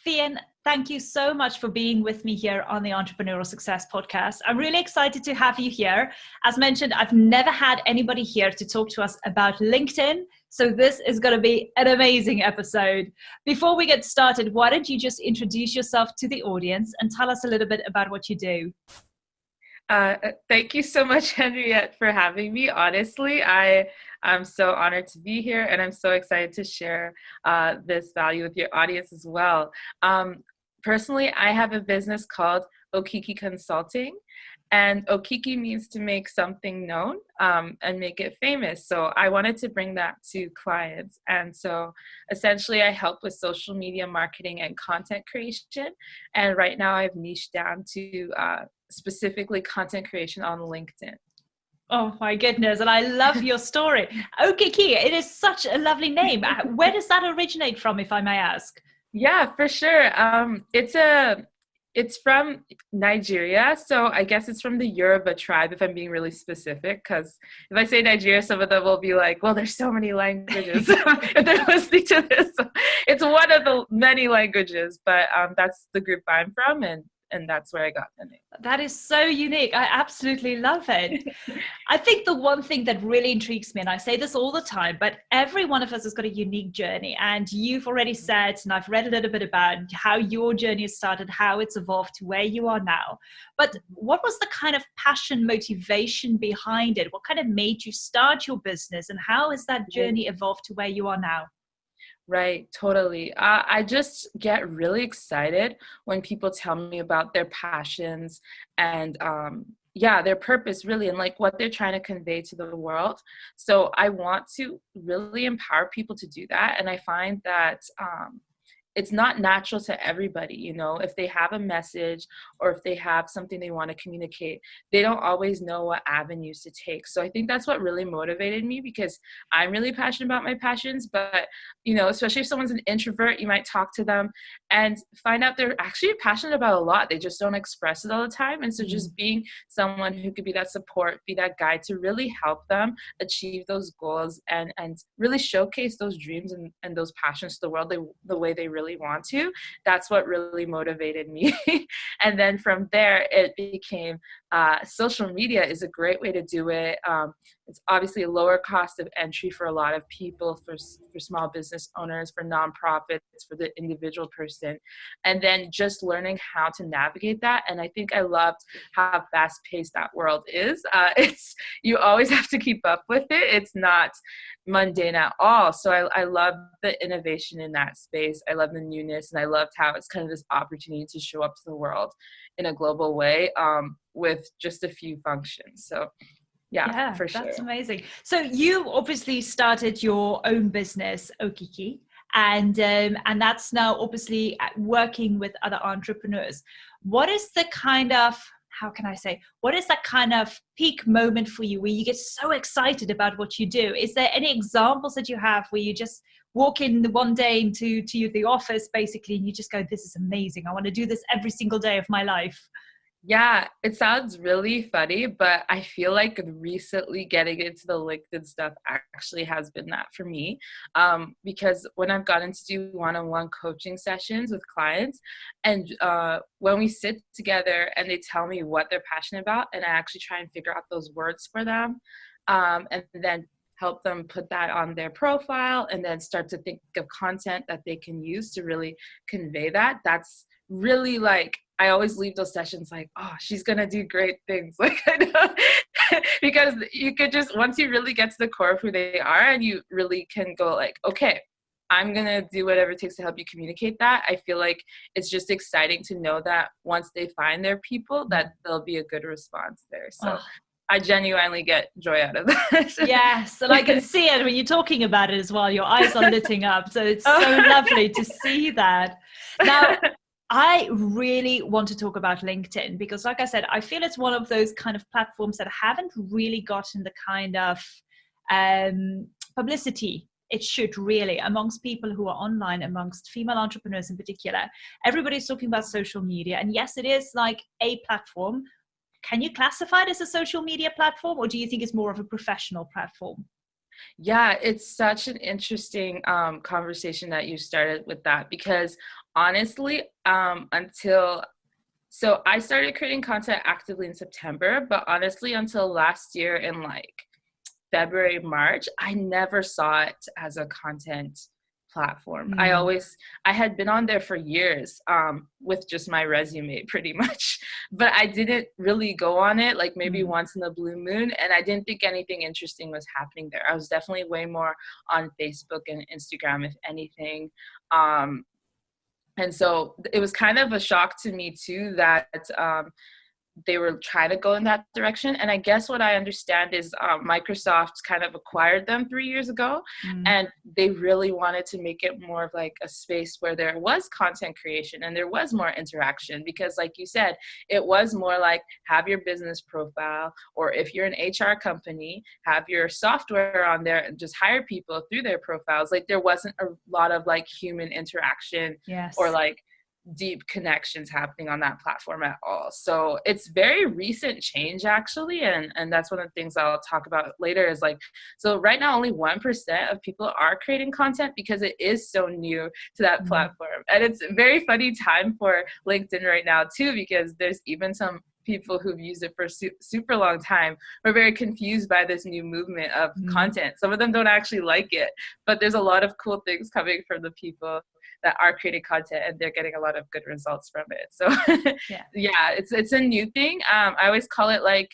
Fiyin, thank you so much for being with me here on the Entrepreneurial Success Podcast. I'm really excited to have you here. As mentioned, I've never had anybody here to talk to us about LinkedIn, so this is going to be an amazing episode. Before we get started, why don't you just introduce yourself to the audience and tell us a little bit about what you do? Thank you so much, Henriette, for having me. Honestly, I'm so honored to be here, and I'm so excited to share this value with your audience as well. Personally, I have a business called Okiki Consulting, and Okiki means to make something known and make it famous. So I wanted to bring that to clients. And so essentially I help with social media marketing and content creation. And right now I've niched down to specifically content creation on LinkedIn. Oh my goodness. And I love your story. Okiki, it is such a lovely name. Where does that originate from, if I may ask? Yeah, for sure. It's from Nigeria, so I guess it's from the Yoruba tribe, if I'm being really specific, because if I say Nigeria, some of them will be like, well, there's so many languages if they're listening to this. So it's one of the many languages, but that's the group I'm from, and that's where I got the name. That is so unique. I absolutely love it. I think the one thing that really intrigues me, and I say this all the time, but every one of us has got a unique journey. And you've already said, and I've read a little bit about how your journey has started, how it's evolved to where you are now. But what was the kind of passion, motivation behind it? What kind of made you start your business? And how has that journey evolved to where you are now? Right, totally. I just get really excited when people tell me about their passions and their purpose really, and like what they're trying to convey to the world. So I want to really empower people to do that. And I find that it's not natural to everybody, you know, if they have a message or if they have something they want to communicate, they don't always know what avenues to take. So I think that's what really motivated me, because I'm really passionate about my passions, but, you know, especially if someone's an introvert, you might talk to them and find out they're actually passionate about a lot. They just don't express it all the time. And so just being someone who could be that support, be that guide to really help them achieve those goals and really showcase those dreams and those passions to the world the way they really want to. That's what really motivated me. And then from there it became social media is a great way to do it. It's obviously a lower cost of entry for a lot of people, for small business owners, for nonprofits, for the individual person, and then just learning how to navigate that. And I think I loved how fast paced that world is. It's, you always have to keep up with it. It's not mundane at all. So I love the innovation in that space. I love the newness, and I loved how it's kind of this opportunity to show up to the world in a global way with just a few functions. So yeah, for sure. That's amazing. So you obviously started your own business, Okiki, and that's now obviously working with other entrepreneurs. What is the kind of, how can I say, what is that kind of peak moment for you where you get so excited about what you do? Is there any examples that you have where you just walk in the one day into the office basically and you just go, this is amazing, I want to do this every single day of my life? Yeah, it sounds really funny, but I feel like recently getting into the LinkedIn stuff actually has been that for me. Because when I've gotten to do one-on-one coaching sessions with clients, and when we sit together and they tell me what they're passionate about, and I actually try and figure out those words for them, and then help them put that on their profile, and then start to think of content that they can use to really convey that. That's really like, I always leave those sessions like, oh, she's going to do great things. Like, I know, because you could just, once you really get to the core of who they are and you really can go like, okay, I'm going to do whatever it takes to help you communicate that. I feel like it's just exciting to know that once they find their people, that there'll be a good response there. So I genuinely get joy out of that. Yes, and I can see it when you're talking about it as well. Your eyes are lighting up. So it's so lovely to see that. Now, I really want to talk about LinkedIn because, like I said, I feel it's one of those kind of platforms that haven't really gotten the kind of publicity it should really amongst people who are online, amongst female entrepreneurs in particular. Everybody's talking about social media. And yes, it is like a platform. Can you classify it as a social media platform, or do you think it's more of a professional platform? Yeah, it's such an interesting conversation that you started with that, because Honestly, until so I started creating content actively in September, but honestly, until last year in like February, March, I never saw it as a content platform. Mm. I had been on there for years, with just my resume pretty much, but I didn't really go on it like maybe Mm. once in the blue moon. And I didn't think anything interesting was happening there. I was definitely way more on Facebook and Instagram, if anything. And so it was kind of a shock to me too that they were trying to go in that direction. And I guess what I understand is Microsoft kind of acquired them 3 years ago, Mm. and they really wanted to make it more of like a space where there was content creation and there was more interaction. Because like you said, it was more like have your business profile, or if you're an HR company, have your software on there and just hire people through their profiles. Like there wasn't a lot of like human interaction or Yes. like deep connections happening on that platform at all. So it's very recent change actually, and that's one of the things I'll talk about later is like, so right now only 1% of people are creating content because it is so new to that Mm. platform. And it's a very funny time for LinkedIn right now too, because there's even some people who've used it for super long time are very confused by this new movement of Mm. content. Some of them don't actually like it, but there's a lot of cool things coming from the people that are creating content, and they're getting a lot of good results from it. So Yeah. yeah, it's a new thing. I always call it like,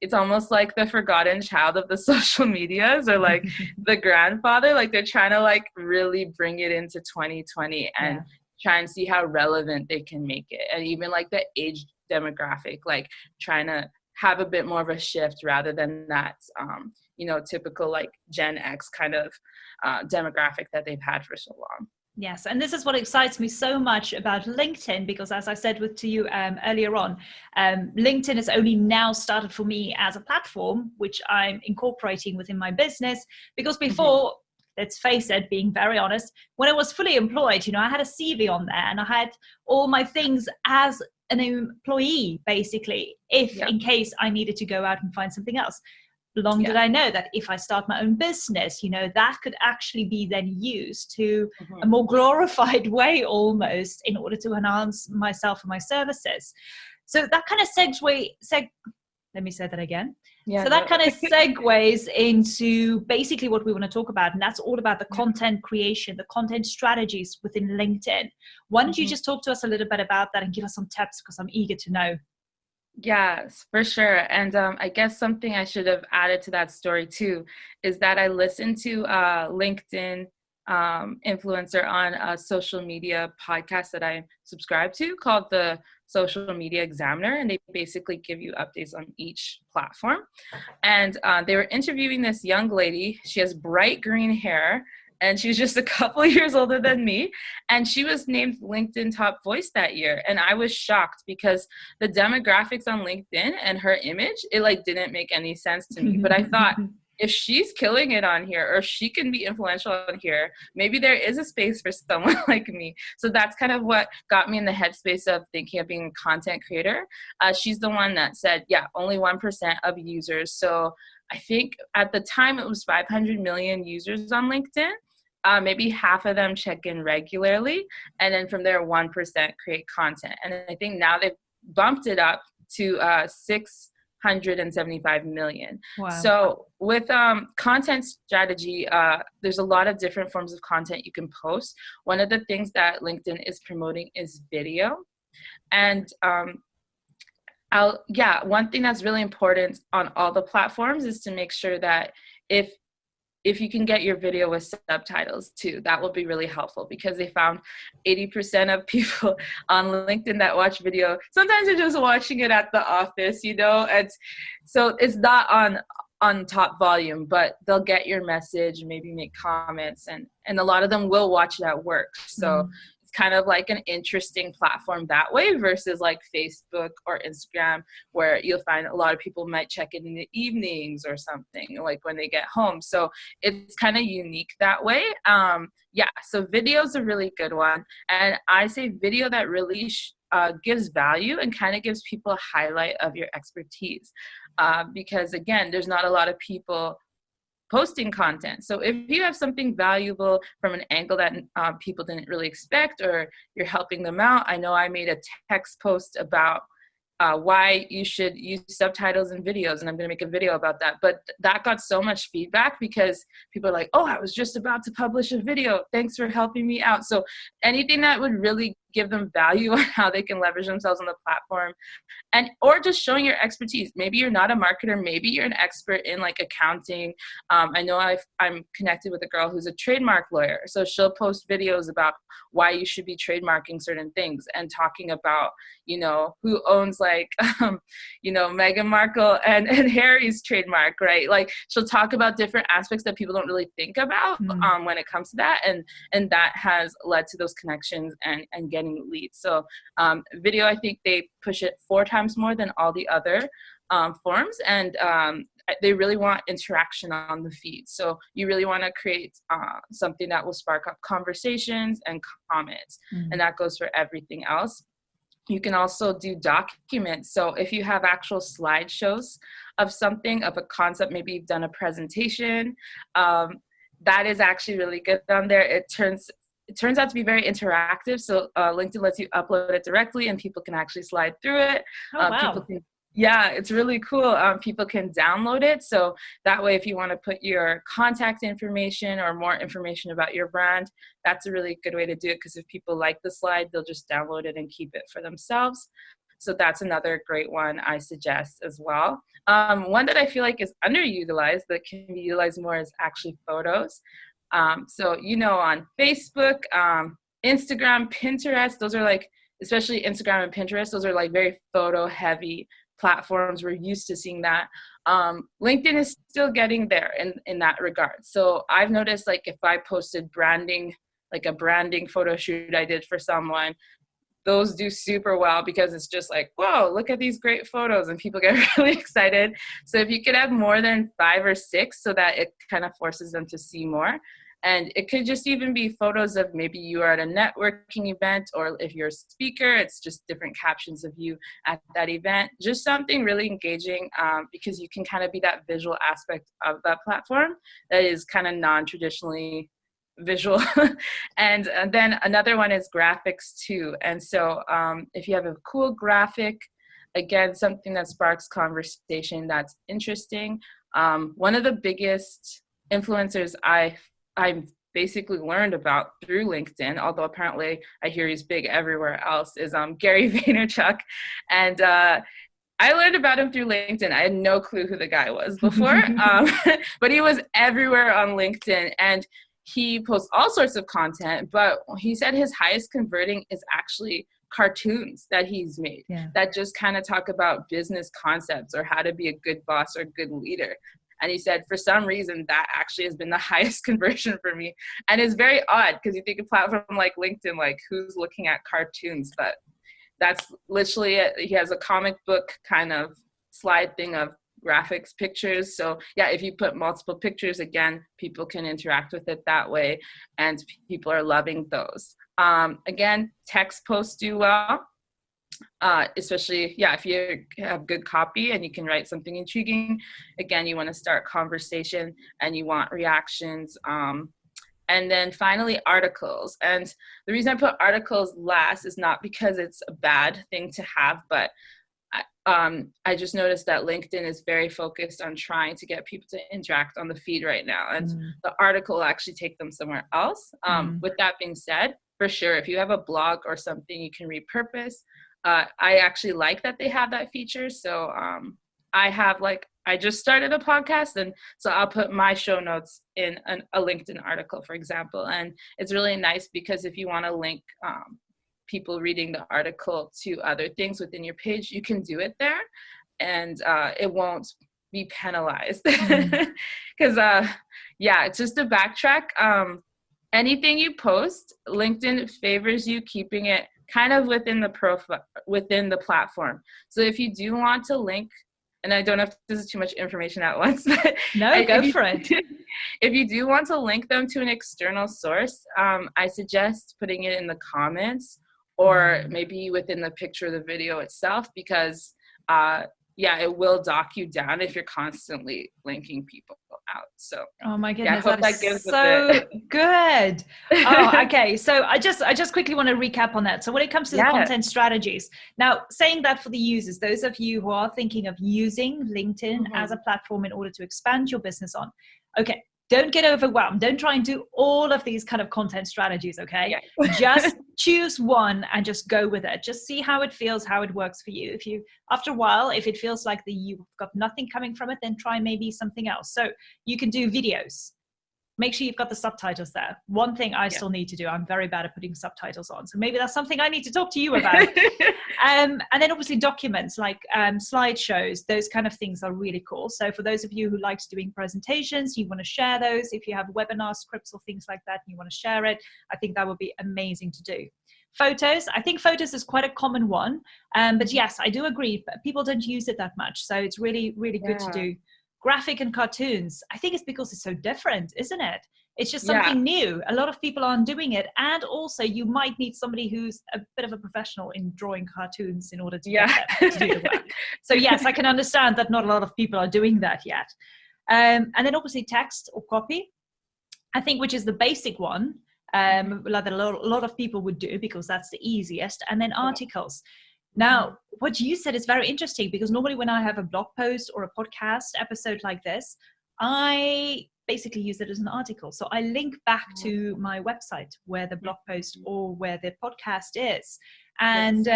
it's almost like the forgotten child of the social medias, or like the grandfather. Like they're trying to like really bring it into 2020 and Yeah. try and see how relevant they can make it. And even like the age demographic, like trying to have a bit more of a shift rather than that, typical like Gen X kind of demographic that they've had for so long. Yes, and this is what excites me so much about LinkedIn, because as I said to you earlier on, LinkedIn has only now started for me as a platform, which I'm incorporating within my business. Because Mm-hmm. before, let's face it, being very honest, when I was fully employed, I had a CV on there and I had all my things as an employee, basically, if Yeah. in case I needed to go out and find something else. Long did Yeah. I know that if I start my own business, that could actually be then used to a Mm-hmm. more glorified way almost, in order to enhance myself and my services. So that kind of let me say that again. Yeah, So that no. kind of segues into basically what we want to talk about, and that's all about the Yeah. content creation, the content strategies within LinkedIn. Why don't you Mm-hmm. just talk to us a little bit about that and give us some tips, because I'm eager to know. Yes, for sure. And I guess something I should have added to that story too is that I listened to LinkedIn influencer on a social media podcast that I subscribe to called the Social Media Examiner, and they basically give you updates on each platform. And they were interviewing this young lady. She has bright green hair, and she's just a couple of years older than me. And she was named LinkedIn Top Voice that year. And I was shocked because the demographics on LinkedIn and her image, it like didn't make any sense to me. But I thought, if she's killing it on here, or if she can be influential on here, maybe there is a space for someone like me. So that's kind of what got me in the headspace of thinking of being a content creator. She's the one that said, yeah, only 1% of users. So I think at the time it was 500 million users on LinkedIn. Maybe half of them check in regularly. And then from there, 1% create content. And I think now they've bumped it up to 675 million. Wow. So with content strategy, there's a lot of different forms of content you can post. One of the things that LinkedIn is promoting is video. And one thing that's really important on all the platforms is to make sure that if you can get your video with subtitles too, that will be really helpful, because they found 80% of people on LinkedIn that watch video, sometimes they're just watching it at the office, and so it's not on top volume, but they'll get your message, maybe make comments, and a lot of them will watch it at work. So Mm. it's kind of like an interesting platform that way versus like Facebook or Instagram, where you'll find a lot of people might check it in the evenings or something, like when they get home. So it's kind of unique that way. So video is a really good one. And I say video that really gives value and kind of gives people a highlight of your expertise. Because again, there's not a lot of people posting content. So if you have something valuable from an angle that people didn't really expect, or you're helping them out. I know I made a text post about why you should use subtitles in videos, and I'm going to make a video about that. But that got so much feedback because people are like, oh, I was just about to publish a video. Thanks for helping me out. So anything that would really give them value on how they can leverage themselves on the platform, and or just showing your expertise. Maybe you're not a marketer, maybe you're an expert in like accounting. I know I'm connected with a girl who's a trademark lawyer, so she'll post videos about why you should be trademarking certain things and talking about, you know, who owns like you know, Meghan Markle and Harry's trademark, right? Like she'll talk about different aspects that people don't really think about when it comes to that, and that has led to those connections and getting leads. So video, I think they push it 4 times more than all the other forms, and they really want interaction on the feed. So you really want to create something that will spark up conversations and comments, and that goes for everything else. You can also do documents. So if you have actual slideshows of something, of a concept, maybe you've done a presentation, that is actually really good on there. It turns out to be very interactive. So LinkedIn lets you upload it directly and people can actually slide through it. Oh, wow. People can, yeah, it's really cool. People can download it. So that way, if you want to put your contact information or more information about your brand, that's a really good way to do it. Because if people like the slide, they'll just download it and keep it for themselves. So that's another great one I suggest as well. One that I feel like is underutilized that can be utilized more is actually photos. So, you know, on Facebook, Instagram, Pinterest, those are like, especially Instagram and Pinterest, those are like very photo heavy platforms. We're used to seeing that. LinkedIn is still getting there in that regard. So I've noticed, like, if I posted branding, like a branding photo shoot I did for someone, those do super well because it's just like, whoa, look at these great photos, and people get really excited. So if you could have more than 5 or 6 so that it kind of forces them to see more. And it could just even be photos of maybe you are at a networking event, or if you're a speaker, it's just different captions of you at that event. Just something really engaging, because you can kind of be that visual aspect of that platform that is kind of non-traditionally visual. And then another one is graphics too. And so if you have a cool graphic, again, something that sparks conversation, that's interesting. One of the biggest influencers I basically learned about through LinkedIn, although apparently I hear he's big everywhere else, is Gary Vaynerchuk. And I learned about him through LinkedIn. I had no clue who the guy was before, but he was everywhere on LinkedIn, and he posts all sorts of content. But he said his highest converting is actually cartoons that he's made that just kind of talk about business concepts or how to be a good boss or good leader. And he said, for some reason, that actually has been the highest conversion for me. And it's very odd because you think a platform like LinkedIn, like, who's looking at cartoons? But that's literally it. He has a comic book kind of slide thing of graphics, pictures. So yeah, if you put multiple pictures, again, people can interact with it that way. And people are loving those. Again, text posts do well. Especially, if you have good copy and you can write something intriguing. Again, you want to start conversation and you want reactions. And then finally, articles. And the reason I put articles last is not because it's a bad thing to have, but I just noticed that LinkedIn is very focused on trying to get people to interact on the feed right now. And the article will actually take them somewhere else. With that being said, for sure, if you have a blog or something you can repurpose, I actually like that they have that feature. So I just started a podcast, and so I'll put my show notes in a LinkedIn article, for example. And it's really nice because if you want to link people reading the article to other things within your page, you can do it there, and it won't be penalized. Because just to backtrack, anything you post, LinkedIn favors you keeping it kind of within the profile, within the platform. So if you do want to link, and I don't know if this is too much information at once, but no, go for it. If you do want to link them to an external source, I suggest putting it in the comments or maybe within the picture of the video itself, because yeah, it will dock you down if you're constantly linking people out. So Oh my yeah, I goodness, hope that that is gives a so good. Oh, bit. okay. So I just quickly want to recap on that. So when it comes to the Yeah. content strategies, now saying that for the users, those of you who are thinking of using LinkedIn as a Mhm. platform in order to expand your business on, okay, don't get overwhelmed. Don't try and do all of these kind of content strategies, okay? Yeah. Just choose one and just go with it. Just see how it feels, how it works for you. If you, after a while, if it feels like you've got nothing coming from it, then try maybe something else. So you can do videos. Make sure you've got the subtitles there. One thing I Yeah. still need to do, I'm very bad at putting subtitles on. So maybe that's something I need to talk to you about. And then obviously documents like slideshows, those kind of things are really cool. So for those of you who likes doing presentations, you want to share those. If you have webinar scripts or things like that, and you want to share it, I think that would be amazing to do. Photos, I think photos is quite a common one. But yes, I do agree, but people don't use it that much. So it's really, really good to Yeah. do. Graphic and cartoons, I think it's because it's so different, isn't it? It's just Yeah. something new. A lot of people aren't doing it. And also you might need somebody who's a bit of a professional in drawing cartoons in order to get Yeah. them to do the work. So yes, I can understand that not a lot of people are doing that yet. And then obviously text or copy, I think, which is the basic one, that a lot of people would do because that's the easiest. And then articles. Now, what you said is very interesting because normally when I have a blog post or a podcast episode like this, I basically use it as an article. So I link back to my website where the blog post or where the podcast is. And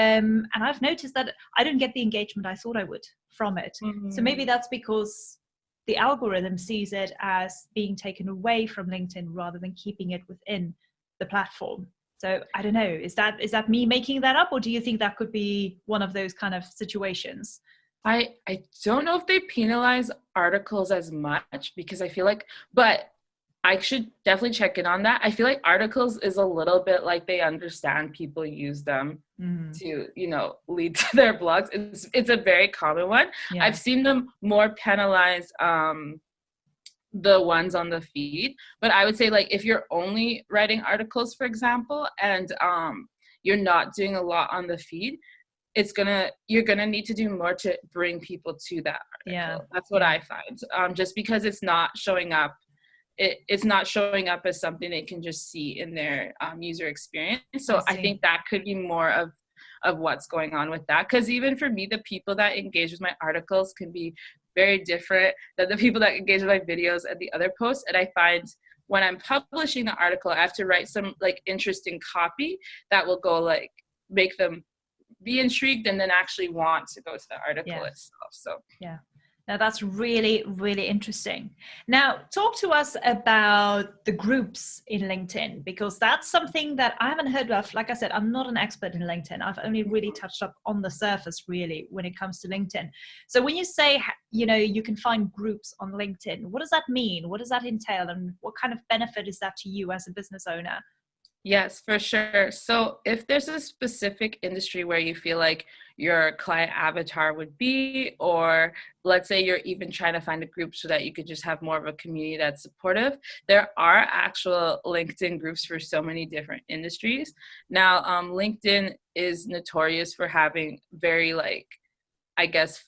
I've noticed that I don't get the engagement I thought I would from it. So maybe that's because the algorithm sees it as being taken away from LinkedIn rather than keeping it within the platform. So I don't know, is that me making that up, or do you think that could be one of those kind of situations? I don't know if they penalize articles as much because I feel like, but I should definitely check in on that. I feel like articles is a little bit like they understand people use them to, lead to their blogs. It's a very common one. Yeah. I've seen them more penalize the ones on the feed, but I would say, like, if you're only writing articles, for example, and you're not doing a lot on the feed, you're gonna need to do more to bring people to that article. Yeah. That's what I find. Just because it's not showing up, it's not showing up as something they can just see in their user experience. So I think that could be more of what's going on with that. Because even for me, the people that engage with my articles can be very different than the people that engage with my videos and the other posts. And I find when I'm publishing the article, I have to write some like interesting copy that will go like make them be intrigued and then actually want to go to the article itself. So yeah. Now that's really, really interesting. Now talk to us about the groups in LinkedIn, because that's something that I haven't heard of. Like I said, I'm not an expert in LinkedIn. I've only really touched up on the surface really when it comes to LinkedIn. So when you say, you can find groups on LinkedIn, what does that mean? What does that entail? And what kind of benefit is that to you as a business owner? Yes, for sure. So if there's a specific industry where you feel like your client avatar would be, or let's say you're even trying to find a group so that you could just have more of a community that's supportive, there are actual LinkedIn groups for so many different industries. Now, LinkedIn is notorious for having very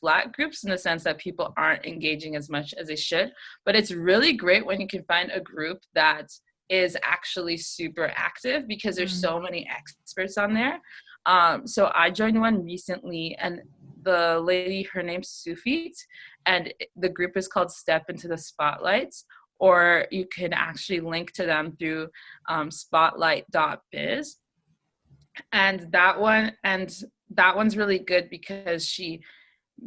flat groups in the sense that people aren't engaging as much as they should. But it's really great when you can find a group that is actually super active because there's so many experts on there. So I joined one recently, and the lady, her name's Sufit, and the group is called Step Into the Spotlights, or you can actually link to them through spotlight.biz. And that one's really good because she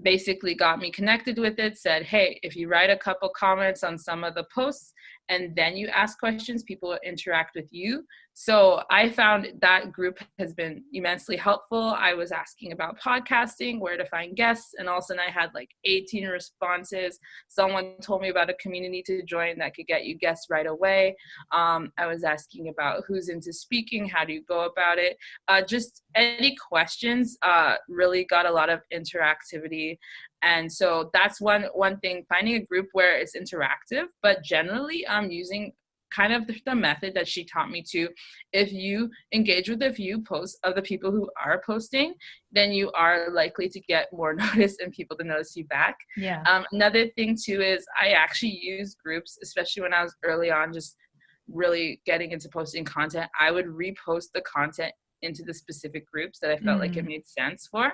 basically got me connected with it, said, hey, if you write a couple comments on some of the posts and then you ask questions, people will interact with you. So I found that group has been immensely helpful. I was asking about podcasting, where to find guests, and all of a sudden I had like 18 responses. Someone told me about a community to join that could get you guests right away. I was asking about who's into speaking, how do you go about it? Just any questions, really got a lot of interactivity. And so that's one thing, finding a group where it's interactive, but generally I'm using kind of the method that she taught me to. If you engage with a few posts of the people who are posting, then you are likely to get more notice and people to notice you back. Yeah. Another thing too is I actually use groups, especially when I was early on, just really getting into posting content. I would repost the content into the specific groups that I felt like it made sense for.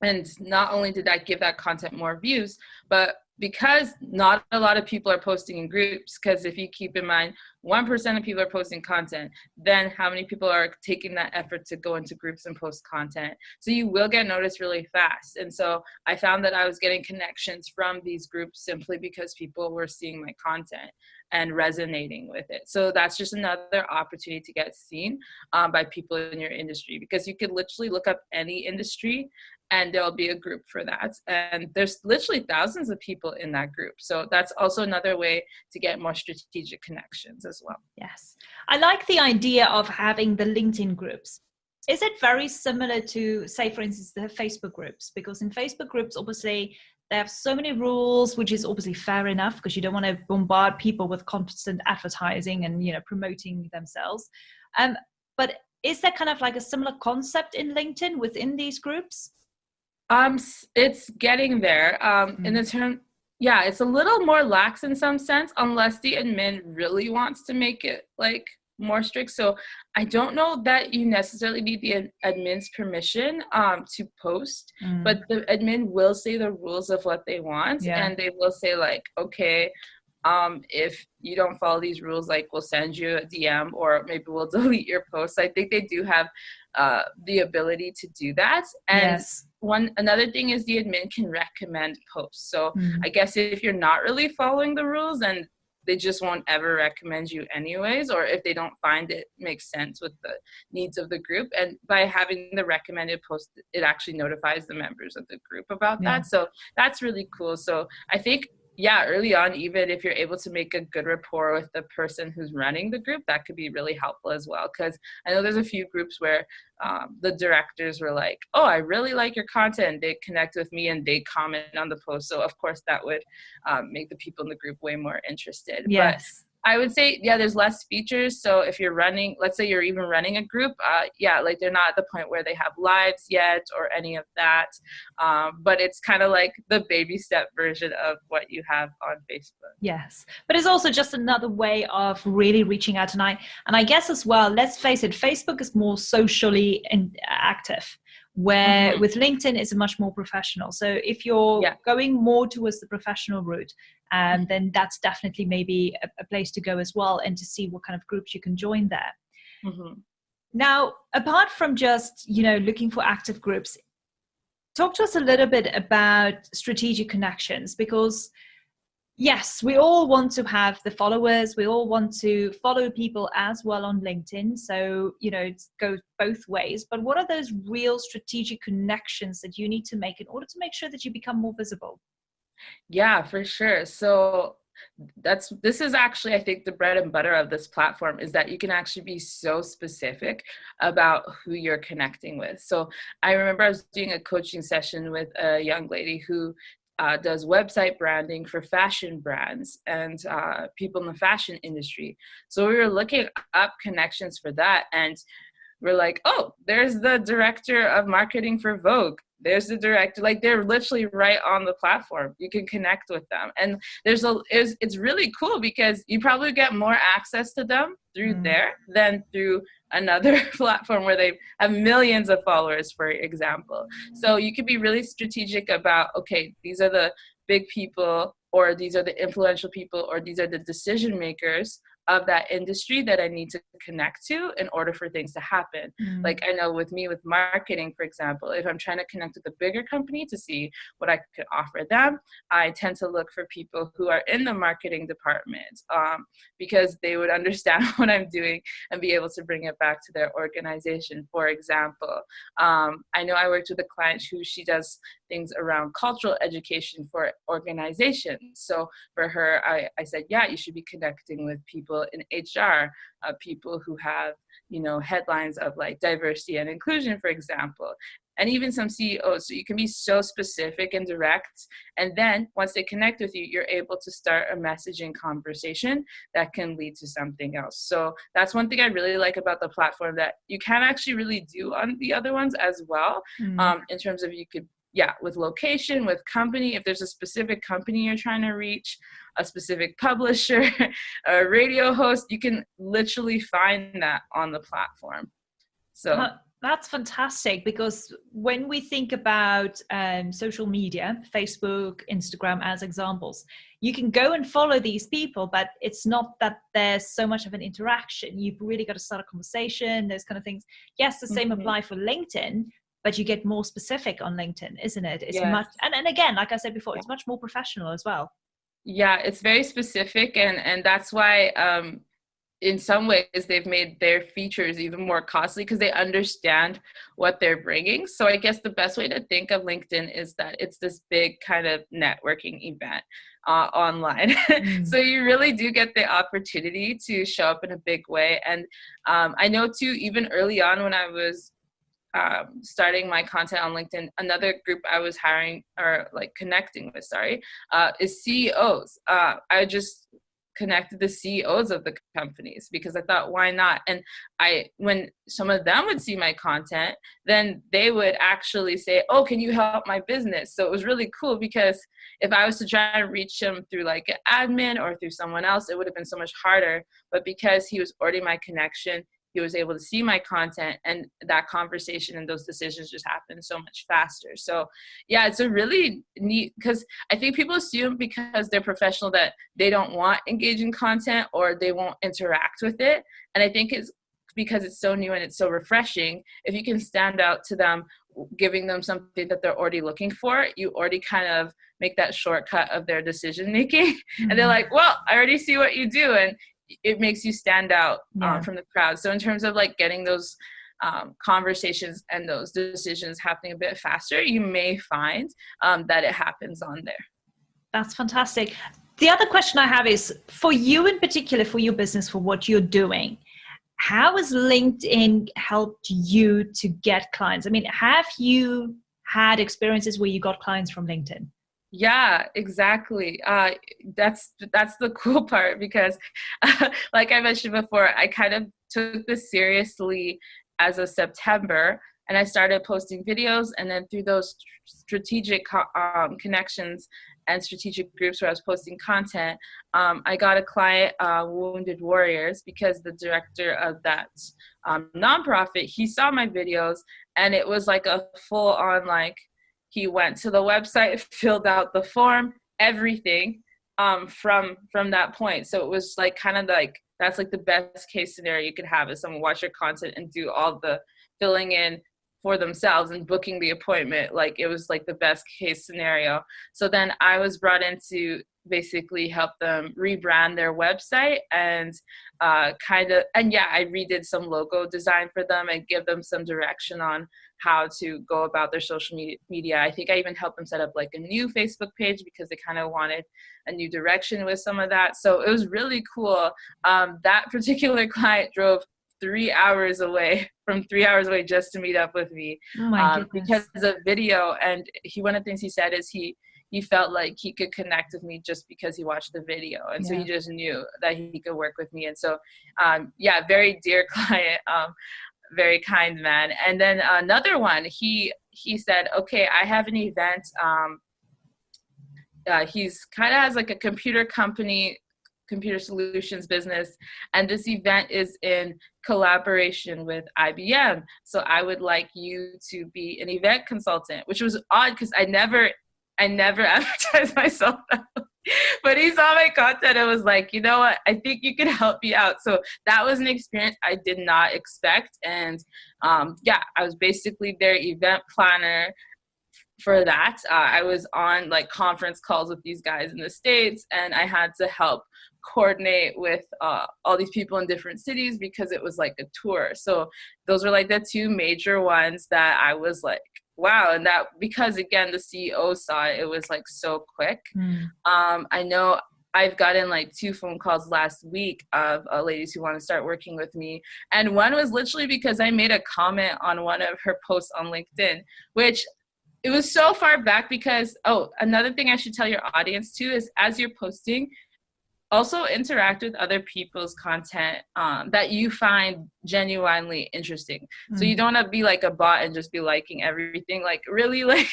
And not only did that give that content more views, but because not a lot of people are posting in groups, because if you keep in mind 1% of people are posting content, then how many people are taking that effort to go into groups and post content? So you will get noticed really fast. And so I found that I was getting connections from these groups simply because people were seeing my content and resonating with it. So that's just another opportunity to get seen by people in your industry, because you could literally look up any industry and there'll be a group for that. And there's literally thousands of people in that group. So that's also another way to get more strategic connections as well. Yes. I like the idea of having the LinkedIn groups. Is it very similar to, say, for instance, the Facebook groups? Because in Facebook groups, obviously, they have so many rules, which is obviously fair enough because you don't want to bombard people with constant advertising and, you know, promoting themselves. But is there kind of like a similar concept in LinkedIn within these groups? It's getting there. In the term, yeah, it's a little more lax in some sense, unless the admin really wants to make it like more strict. So I don't know that you necessarily need the admin's permission to post, but the admin will say the rules of what they want, and they will say like, okay, if you don't follow these rules, like we'll send you a DM or maybe we'll delete your post. I think they do have the ability to do that. And another thing is the admin can recommend posts. So I guess if you're not really following the rules, then they just won't ever recommend you anyways, or if they don't find it makes sense with the needs of the group. And by having the recommended post, it actually notifies the members of the group about that. So that's really cool. So I think, yeah, early on, even if you're able to make a good rapport with the person who's running the group, that could be really helpful as well. Because I know there's a few groups where the directors were like, oh, I really like your content. They connect with me and they comment on the post. So of course that would make the people in the group way more interested. But I would say, yeah, there's less features. So if you're running, let's say you're even running a group, like they're not at the point where they have lives yet or any of that. But it's kind of like the baby step version of what you have on Facebook. Yes, but it's also just another way of really reaching out tonight. And I guess as well, let's face it, Facebook is more socially active, where with LinkedIn it's much more professional. So if you're going more towards the professional route, then that's definitely maybe a place to go as well, and to see what kind of groups you can join there. Now, apart from just, you know, looking for active groups, talk to us a little bit about strategic connections, because yes, we all want to have the followers. We all want to follow people as well on LinkedIn. So, you know, it goes both ways. But what are those real strategic connections that you need to make in order to make sure that you become more visible? Yeah, for sure. So this is actually, I think, the bread and butter of this platform, is that you can actually be so specific about who you're connecting with. So I remember I was doing a coaching session with a young lady who does website branding for fashion brands and people in the fashion industry. So we were looking up connections for that, and we're like, oh, there's the director of marketing for Vogue. There's the director, like they're literally right on the platform. You can connect with them. And it's really cool because you probably get more access to them through there than through another platform where they have millions of followers, for example. So you could be really strategic about, okay, these are the big people, or these are the influential people, or these are the decision makers of that industry that I need to connect to in order for things to happen. Like I know with me, with marketing, for example, if I'm trying to connect with a bigger company to see what I could offer them, I tend to look for people who are in the marketing department because they would understand what I'm doing and be able to bring it back to their organization. For example, I know I worked with a client who she does things around cultural education for organizations. So for her, I said, yeah, you should be connecting with people in HR, people who have, headlines of like diversity and inclusion, for example, and even some CEOs. So you can be so specific and direct. And then once they connect with you, you're able to start a messaging conversation that can lead to something else. So that's one thing I really like about the platform that you can actually really do on the other ones as well. In terms of you could, with location, with company, if there's a specific company you're trying to reach, a specific publisher, a radio host, you can literally find that on the platform. So that's fantastic, because when we think about social media, Facebook, Instagram as examples, you can go and follow these people, but it's not that there's so much of an interaction. You've really got to start a conversation, those kind of things. Yes, the same apply for LinkedIn, but you get more specific on LinkedIn, isn't it? It's much, and again, like I said before, it's much more professional as well. Yeah, it's very specific, and that's why in some ways they've made their features even more costly because they understand what they're bringing. So I guess the best way to think of LinkedIn is that it's this big kind of networking event online. So you really do get the opportunity to show up in a big way. And I know too, even early on when I was starting my content on LinkedIn, another group I was hiring or like connecting with, is CEOs. I just connected the CEOs of the companies because I thought, why not? And when some of them would see my content, then they would actually say, oh, can you help my business? So it was really cool, because if I was to try and reach him through like an admin or through someone else, it would have been so much harder. But because he was already my connection, he was able to see my content, and that conversation and those decisions just happened so much faster. So yeah, it's a really neat, because I think people assume because they're professional that they don't want engaging content or they won't interact with it. And I think it's because it's so new and it's so refreshing. If you can stand out to them, giving them something that they're already looking for, you already kind of make that shortcut of their decision making. And they're like, well, I already see what you do. And it makes you stand out from the crowd. So in terms of like getting those conversations and those decisions happening a bit faster, you may find that it happens on there. That's fantastic. The other question I have is, for you in particular, for your business, for what you're doing, how has LinkedIn helped you to get clients? I mean, have you had experiences where you got clients from LinkedIn? Yeah, exactly. That's the cool part, because like I mentioned before, I kind of took this seriously as of September, and I started posting videos, and then through those strategic connections and strategic groups where I was posting content, I got a client, Wounded Warriors, because the director of that nonprofit, he saw my videos, and it was like a full on, like, he went to the website, filled out the form, everything from that point. So it was like kind of like, that's like the best case scenario you could have, is someone watch your content and do all the filling in for themselves and booking the appointment. Like, it was like the best case scenario. So then I was brought in to basically help them rebrand their website and I redid some logo design for them and give them some direction on how to go about their social media. I think I even helped them set up like a new Facebook page because they kind of wanted a new direction with some of that. So it was really cool. That particular client drove 3 hours away just to meet up with me because of video. And one of the things he said is he felt like he could connect with me just because he watched the video. And so he just knew that he could work with me. And so, very dear client, very kind man. And then another one, he said, okay, I have an event. He's kind of has like a computer solutions business, and this event is in collaboration with IBM. So I would like you to be an event consultant, which was odd because I never advertised myself that way. But he saw my content and was like, you know what, I think you can help me out. So that was an experience I did not expect. And I was basically their event planner for that. I was on like conference calls with these guys in the States, and I had to help coordinate with all these people in different cities because it was like a tour. So those were like the two major ones that I was like, wow. And that, because again, the CEO saw it, it was like so quick. I know I've gotten like 2 phone calls last week of ladies who want to start working with me. And one was literally because I made a comment on one of her posts on LinkedIn, which it was so far back because, oh, another thing I should tell your audience too is as you're posting, also interact with other people's content that you find genuinely interesting. So you don't have to be like a bot and just be liking everything. Like really like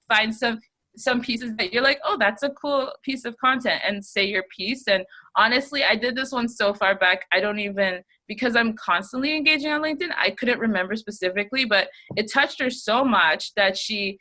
find some pieces that you're like, oh, that's a cool piece of content, and say your piece. And honestly, I did this one so far back, I don't even, because I'm constantly engaging on LinkedIn, I couldn't remember specifically, but it touched her so much that she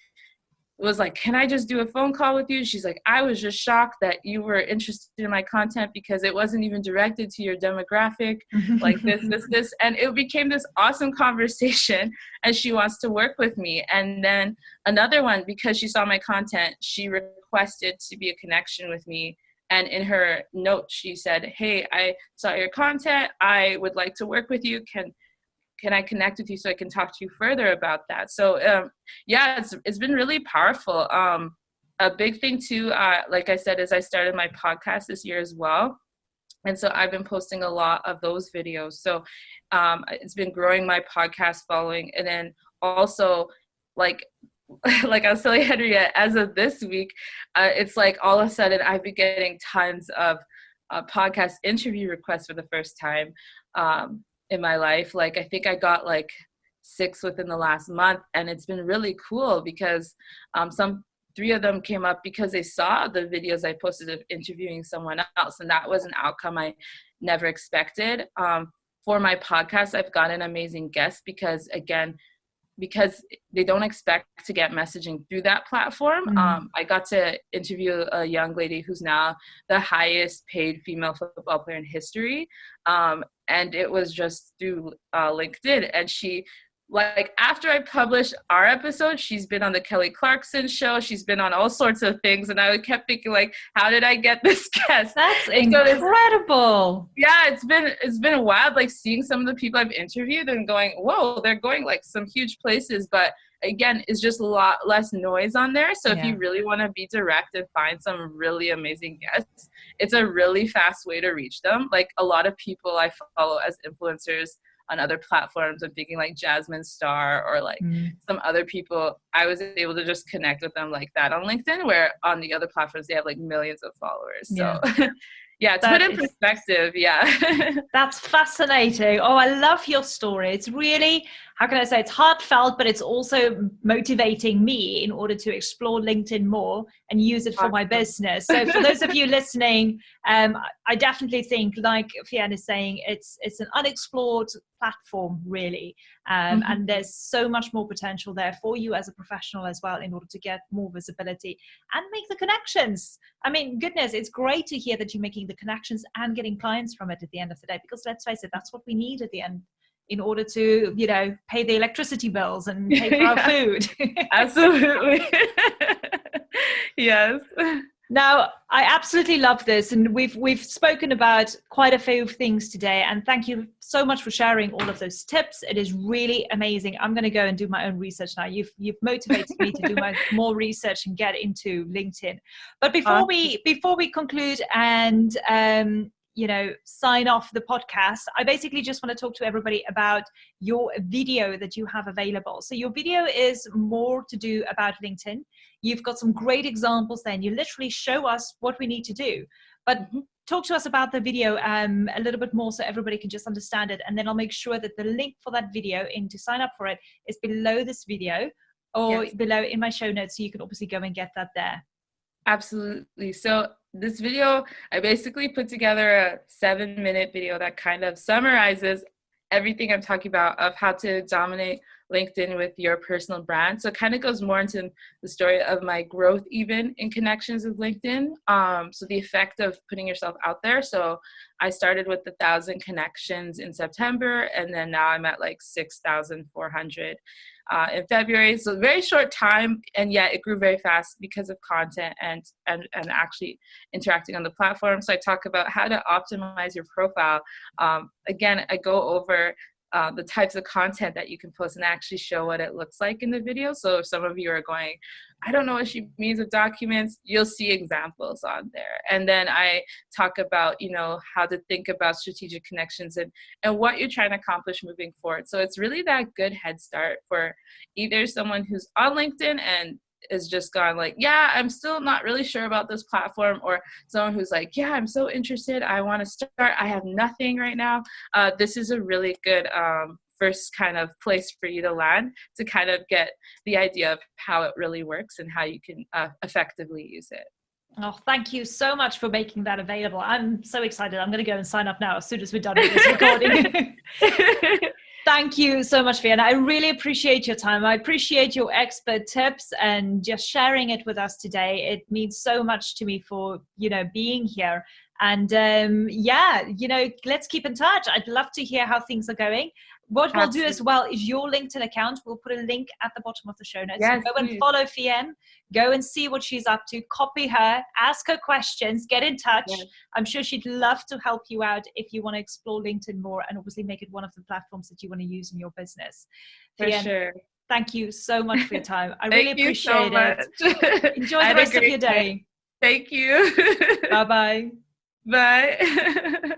was like, can I just do a phone call with you? She's like, I was just shocked that you were interested in my content because it wasn't even directed to your demographic, like this. And it became this awesome conversation, and she wants to work with me. And then another one, because she saw my content, she requested to be a connection with me. And in her note, she said, hey, I saw your content. I would like to work with you. Can I connect with you so I can talk to you further about that? So yeah, it's been really powerful. A big thing too, like I said, is I started my podcast this year as well. And so I've been posting a lot of those videos. So it's been growing my podcast following. And then also like I was telling Henriette, as of this week, it's like all of a sudden I've been getting tons of podcast interview requests for the first time. In my life. Like I think I got like 6 within the last month, and it's been really cool because 3 of them came up because they saw the videos I posted of interviewing someone else, and that was an outcome I never expected. For my podcast, I've gotten amazing guests because they don't expect to get messaging through that platform. I got to interview a young lady who's now the highest paid female football player in history. And it was just through LinkedIn. And she, like, after I published our episode, she's been on the Kelly Clarkson show. She's been on all sorts of things. And I kept thinking, like, how did I get this guest? That's incredible. Yeah, it's been wild, like seeing some of the people I've interviewed and going, whoa, they're going like some huge places. But again, it's just a lot less noise on there. So if you really want to be direct and find some really amazing guests, it's a really fast way to reach them. Like a lot of people I follow as influencers on other platforms, I'm thinking like Jasmine Star or like some other people, I was able to just connect with them like that on LinkedIn, where on the other platforms they have like millions of followers. So yeah, to put in perspective, That's fascinating. Oh, I love your story. It's really, how can I say, it's heartfelt, but it's also motivating me in order to explore LinkedIn more and use it for my business. So for those of you listening, I definitely think, like Fiyin is saying, it's an unexplored platform, really. And there's so much more potential there for you as a professional as well in order to get more visibility and make the connections. I mean, goodness, it's great to hear that you're making the connections and getting clients from it at the end of the day, because let's face it, that's what we need at the end in order to, you know, pay the electricity bills and pay for our food. Absolutely. Yes. Now, I absolutely love this, and we've spoken about quite a few things today, and thank you so much for sharing all of those tips. It is really amazing. I'm going to go and do my own research now. You've motivated me to do more research and get into LinkedIn. But before we conclude and you know, sign off the podcast, I basically just want to talk to everybody about your video that you have available. So your video is more to do about LinkedIn. You've got some great examples there, and you literally show us what we need to do. But talk to us about the video a little bit more so everybody can just understand it. And then I'll make sure that the link for that video and to sign up for it is below this video or below in my show notes. So you can obviously go and get that there. Absolutely. So this video, I basically put together a 7-minute video that kind of summarizes everything I'm talking about of how to dominate LinkedIn with your personal brand. So it kind of goes more into the story of my growth even in connections with LinkedIn. So the effect of putting yourself out there. So I started with 1,000 connections in September, and then now I'm at like 6,400 in February. So very short time, and yet it grew very fast because of content and actually interacting on the platform. So I talk about how to optimize your profile. Again, I go over the types of content that you can post and actually show what it looks like in the video. So if some of you are going, I don't know what she means with documents, you'll see examples on there. And then I talk about, you know, how to think about strategic connections and what you're trying to accomplish moving forward. So it's really that good head start for either someone who's on LinkedIn and is just gone like, yeah, I'm still not really sure about this platform, or someone who's like, yeah, I'm so interested, I want to start, I have nothing right now. This is a really good first kind of place for you to land, to kind of get the idea of how it really works and how you can effectively use it. Oh, thank you so much for making that available. I'm so excited. I'm going to go and sign up now as soon as we're done with this recording. Thank you so much, Fiyin. I really appreciate your time. I appreciate your expert tips and just sharing it with us today. It means so much to me for, you know, being here. And yeah, you know, let's keep in touch. I'd love to hear how things are going. What we'll do as well is your LinkedIn account. We'll put a link at the bottom of the show notes. Yes, so go and follow Fiyin. Go and see what she's up to. Copy her. Ask her questions. Get in touch. Yes. I'm sure she'd love to help you out if you want to explore LinkedIn more and obviously make it one of the platforms that you want to use in your business. For Fiyin, sure. thank you so much for your time. I really appreciate so it. Enjoy the rest of your day. Thank you. Bye-bye. Bye.